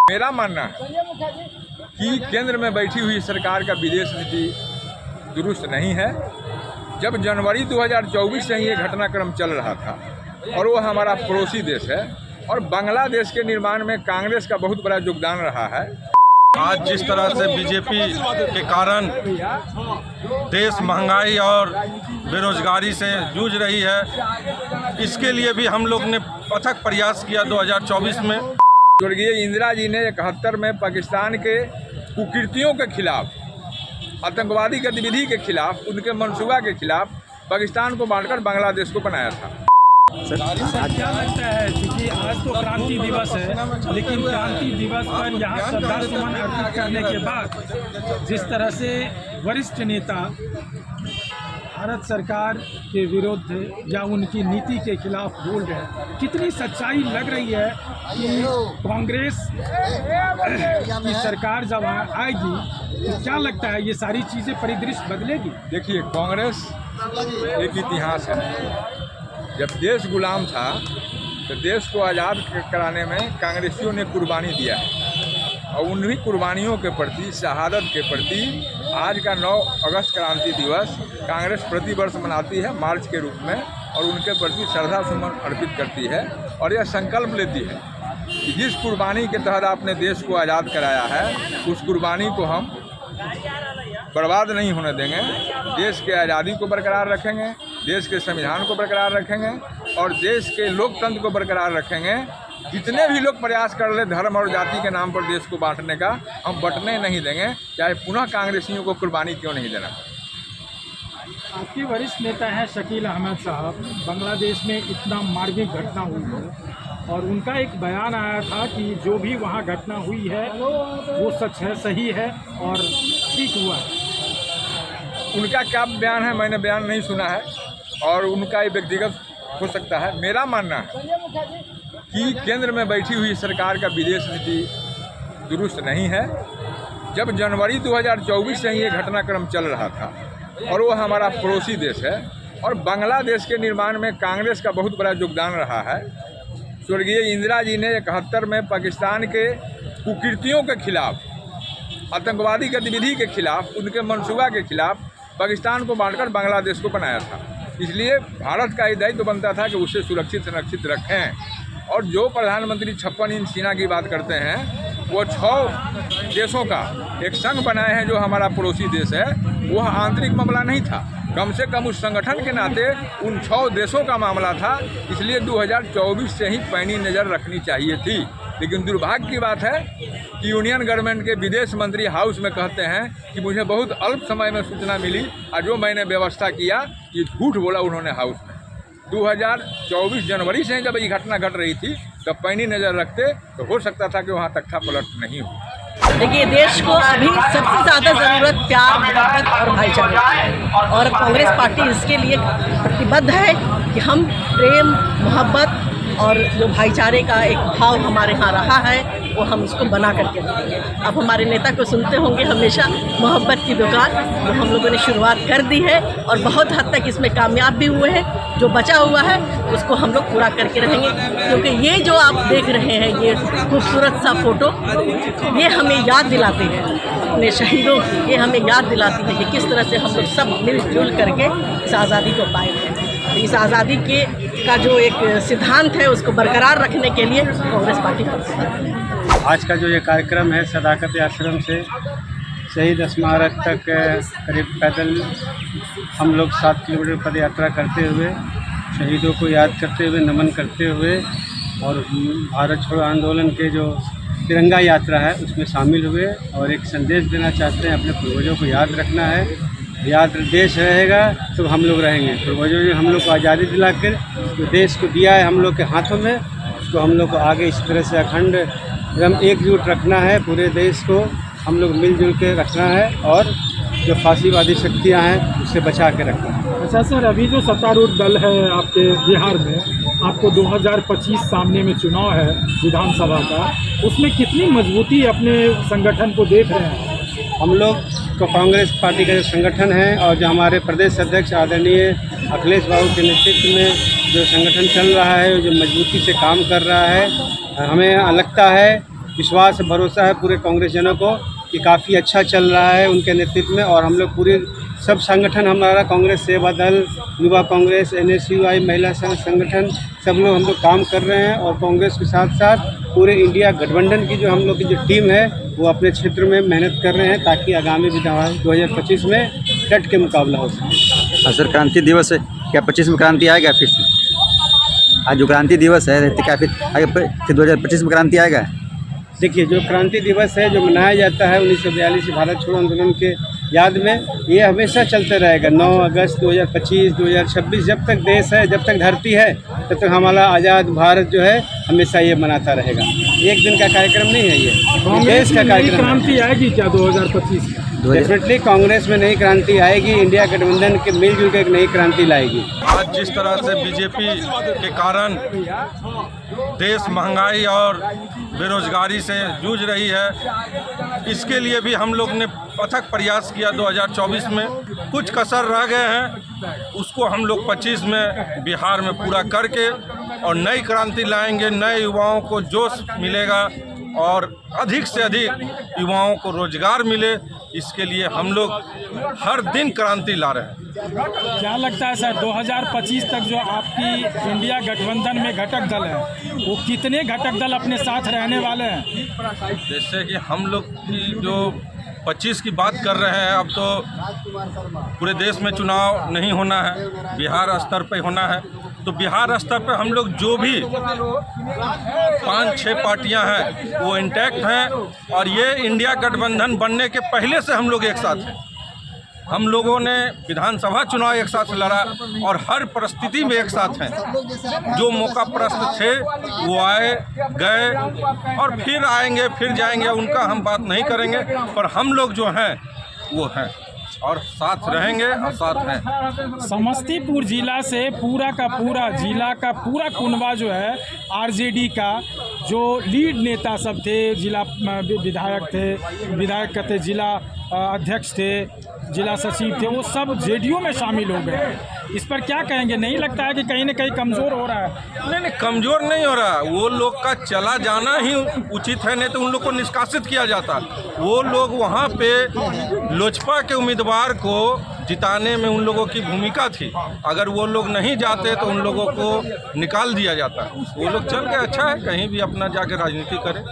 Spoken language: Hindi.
मेरा मानना है कि केंद्र में बैठी हुई सरकार का विदेश नीति दुरुस्त नहीं है। जब जनवरी 2024 से ही ये घटनाक्रम चल रहा था और वो हमारा पड़ोसी देश है और बांग्लादेश के निर्माण में कांग्रेस का बहुत बड़ा योगदान रहा है। आज जिस तरह से बीजेपी के कारण देश महंगाई और बेरोजगारी से जूझ रही है, इसके लिए भी हम लोग ने अथक प्रयास किया 2024 में। स्वर्गीय इंदिरा जी ने 71 में पाकिस्तान के कुकृतियों के खिलाफ, आतंकवादी गतिविधि के खिलाफ, उनके मंसूबा के खिलाफ पाकिस्तान को बांटकर बांग्लादेश को बनाया था। सर क्या लगता है क्योंकि आज तो क्रांति दिवस है, लेकिन क्रांति दिवस पर यहाँ श्रद्धासुमन अर्पित करने के बाद जिस तरह से वरिष्ठ नेता भारत सरकार के विरुद्ध या उनकी नीति के खिलाफ बोल रहे हैं, कितनी सच्चाई लग रही है कि कांग्रेस की सरकार जब आएगी तो क्या लगता है ये सारी चीज़ें परिदृश्य बदलेगी? देखिए, कांग्रेस एक इतिहास है। जब देश गुलाम था तो देश को आज़ाद कराने में कांग्रेसियों ने कुर्बानी दिया है और उन्हीं कुर्बानियों के प्रति, शहादत के प्रति आज का 9 अगस्त क्रांति दिवस कांग्रेस प्रति वर्ष मनाती है मार्च के रूप में और उनके प्रति श्रद्धा सुमन अर्पित करती है और यह संकल्प लेती है कि जिस कुर्बानी के तहत आपने देश को आज़ाद कराया है उस कुर्बानी को हम बर्बाद नहीं होने देंगे। देश के आज़ादी को बरकरार रखेंगे, देश के संविधान को बरकरार रखेंगे और देश के लोकतंत्र को बरकरार रखेंगे। जितने भी लोग प्रयास कर ले धर्म और जाति के नाम पर देश को बांटने का, हम बंटने नहीं देंगे, चाहे पुनः कांग्रेसियों को कुर्बानी क्यों नहीं देना। आपके वरिष्ठ नेता हैं शकील अहमद साहब, बांग्लादेश में इतना मार्मिक घटना हुई है और उनका एक बयान आया था कि जो भी वहाँ घटना हुई है वो सच है, सही है और ठीक हुआ है। उनका क्या बयान है मैंने बयान नहीं सुना है और उनका ये व्यक्तिगत हो सकता है। मेरा मानना है कि केंद्र में बैठी हुई सरकार का विदेश नीति दुरुस्त नहीं है। जब जनवरी 2024 से ही ये घटनाक्रम चल रहा था और वो हमारा पड़ोसी देश है और बांग्लादेश के निर्माण में कांग्रेस का बहुत बड़ा योगदान रहा है। स्वर्गीय इंदिरा जी ने 71 में पाकिस्तान के कुकृतियों के खिलाफ, आतंकवादी गतिविधि के खिलाफ, उनके मंसूबा के खिलाफ पाकिस्तान को बांटकर बांग्लादेश को बनाया था। इसलिए भारत का ये दायित्व बनता था कि उसे सुरक्षित संरक्षित रखें। और जो प्रधानमंत्री 56 इंच सीना की बात करते हैं, वो 6 देशों का एक संघ बनाए हैं जो हमारा पड़ोसी देश है। वह आंतरिक मामला नहीं था, कम से कम उस संगठन के नाते उन 6 देशों का मामला था। इसलिए 2024 से ही पैनी नज़र रखनी चाहिए थी। लेकिन दुर्भाग्य की बात है कि यूनियन गवर्नमेंट के विदेश मंत्री हाउस में कहते हैं कि मुझे बहुत अल्प समय में सूचना मिली और जो मैंने व्यवस्था किया, ये झूठ बोला उन्होंने हाउस में। 2024 जनवरी से जब ये घटना घट रही थी तब पैनी नज़र रखते तो हो सकता था कि वहाँ तख्ता पलट नहीं हो। देखिए, देश को अभी सबसे ज़्यादा ज़रूरत प्यार, मोहब्बत और भाईचारे की है और कांग्रेस पार्टी इसके लिए प्रतिबद्ध है कि हम प्रेम, मोहब्बत और जो भाईचारे का एक भाव हमारे यहाँ रहा है वो हम उसको बना करके रखेंगे। अब हमारे नेता को सुनते होंगे हमेशा मोहब्बत की दुकान जो हम लोगों ने शुरुआत कर दी है और बहुत हद तक इसमें कामयाब भी हुए हैं। जो बचा हुआ है उसको हम लोग पूरा करके रहेंगे, क्योंकि ये जो आप देख रहे हैं ये खूबसूरत सा फोटो, ये हमें याद दिलाते हैं अपने शहीदों की, ये हमें याद दिलाती है कि किस तरह से हम लोग सब मिलजुल करके इस आज़ादी को पाए हैं। इस आज़ादी का जो एक सिद्धांत है उसको बरकरार रखने के लिए कांग्रेस पार्टी प्रतिबद्ध है। आज का जो ये कार्यक्रम है सदाकत आश्रम से शहीद स्मारक तक करीब पैदल हम लोग 7 किलोमीटर पद यात्रा करते हुए शहीदों को याद करते हुए, नमन करते हुए और भारत छोड़ो आंदोलन के जो तिरंगा यात्रा है उसमें शामिल हुए और एक संदेश देना चाहते हैं। अपने पूर्वजों को याद रखना है, याद देश रहेगा तो हम लोग रहेंगे। पूर्वजों ने हम लोग को आज़ादी दिलाकर जो देश को दिया है हम लोग के हाथों में, उसको हम लोग को आगे इस तरह से अखंड एकदम एकजुट रखना है। पूरे देश को हम लोग मिलजुल के रखना है और जो फांसीवादी शक्तियां हैं उससे बचा के रखना है। अच्छा सर, अभी जो सत्तारूढ़ दल है आपके बिहार में, आपको 2025 सामने में चुनाव है विधानसभा का, उसमें कितनी मजबूती अपने संगठन को देख रहे हैं? हम लोग को कांग्रेस पार्टी का जो संगठन है और जो हमारे प्रदेश अध्यक्ष आदरणीय अखिलेश बाबू के नेतृत्व में जो संगठन चल रहा है, जो मजबूती से काम कर रहा है, हमें लगता है विश्वास भरोसा है पूरे कांग्रेस जनों को कि काफ़ी अच्छा चल रहा है उनके नेतृत्व में। और हम लोग पूरे सब संगठन, हमारा कांग्रेस सेवा दल, युवा कांग्रेस, NSUI, महिला संगठन, सब लोग हम लोग काम कर रहे हैं। और कांग्रेस के साथ साथ पूरे इंडिया गठबंधन की जो हम लोग की जो टीम है वो अपने क्षेत्र में मेहनत कर रहे हैं ताकि आगामी विधानसभा 2025 में डट के मुकाबला हो सके। सर, क्रांति दिवस है, क्या 25 में क्रांति आएगा फिर से? आज जो क्रांति दिवस है क्या फिर आगे 2025 में क्रांति आएगा? देखिए, जो क्रांति दिवस है जो मनाया जाता है 1942 भारत छोड़ो आंदोलन के याद में, ये हमेशा चलते रहेगा। 9 अगस्त 2025, 2026, जब तक देश है, जब तक धरती है, तब तक हमारा आज़ाद भारत जो है हमेशा ये मनाता रहेगा। एक दिन का कार्यक्रम नहीं है, ये देश का कार्यक्रम। क्रांति आएगी क्या 2025 में? डेफिनेटली कांग्रेस में नई क्रांति आएगी, इंडिया गठबंधन के मिलजुल के एक नई क्रांति लाएगी। आज जिस तरह से बीजेपी के कारण देश महंगाई और बेरोजगारी से जूझ रही है, इसके लिए भी हम लोग ने अथक प्रयास किया 2024 में। कुछ कसर रह गए हैं, उसको हम लोग 25 में बिहार में पूरा करके और नई क्रांति लाएंगे। नए युवाओं को जोश मिलेगा और अधिक से अधिक युवाओं को रोजगार मिले, इसके लिए हम लोग हर दिन क्रांति ला रहे हैं। क्या लगता है सर 2025 तक जो आपकी इंडिया गठबंधन में घटक दल है वो कितने घटक दल अपने साथ रहने वाले हैं? जैसे कि हम लोग की जो 25 की बात कर रहे हैं, अब तो पूरे देश में चुनाव नहीं होना है, बिहार स्तर पे होना है। तो बिहार स्तर पे हम लोग जो भी 5-6 पार्टियां हैं वो इंटैक्ट हैं और ये इंडिया गठबंधन बनने के पहले से हम लोग एक साथ हैं। हम लोगों ने विधानसभा चुनाव एक साथ लड़ा और हर परिस्थिति में एक साथ हैं। जो मौका प्रस्त थे वो आए गए और फिर आएंगे, फिर जाएंगे, उनका हम बात नहीं करेंगे, पर हम लोग जो हैं वो हैं और साथ रहेंगे और साथ हैं। समस्तीपुर जिला से पूरा का पूरा जिला का पूरा कुनबा जो है आरजेडी का जो लीड नेता सब थे, जिला विधायक थे, जिला अध्यक्ष थे, जिला सचिव थे, वो सब जेडीयू में शामिल हो गए। इस पर क्या कहेंगे? नहीं लगता है कि कहीं ना कहीं कमज़ोर हो रहा है? नहीं, कमज़ोर नहीं हो रहा। वो लोग का चला जाना ही उचित है, नहीं तो उन लोग को निष्कासित किया जाता। वो लोग वहाँ पे लोजपा के उम्मीदवार को जिताने में उन लोगों की भूमिका थी। अगर वो लोग नहीं जाते तो उन लोगों को निकाल दिया जाता। वो लोग चल गए, अच्छा है, कहीं भी अपना जाके राजनीति करें।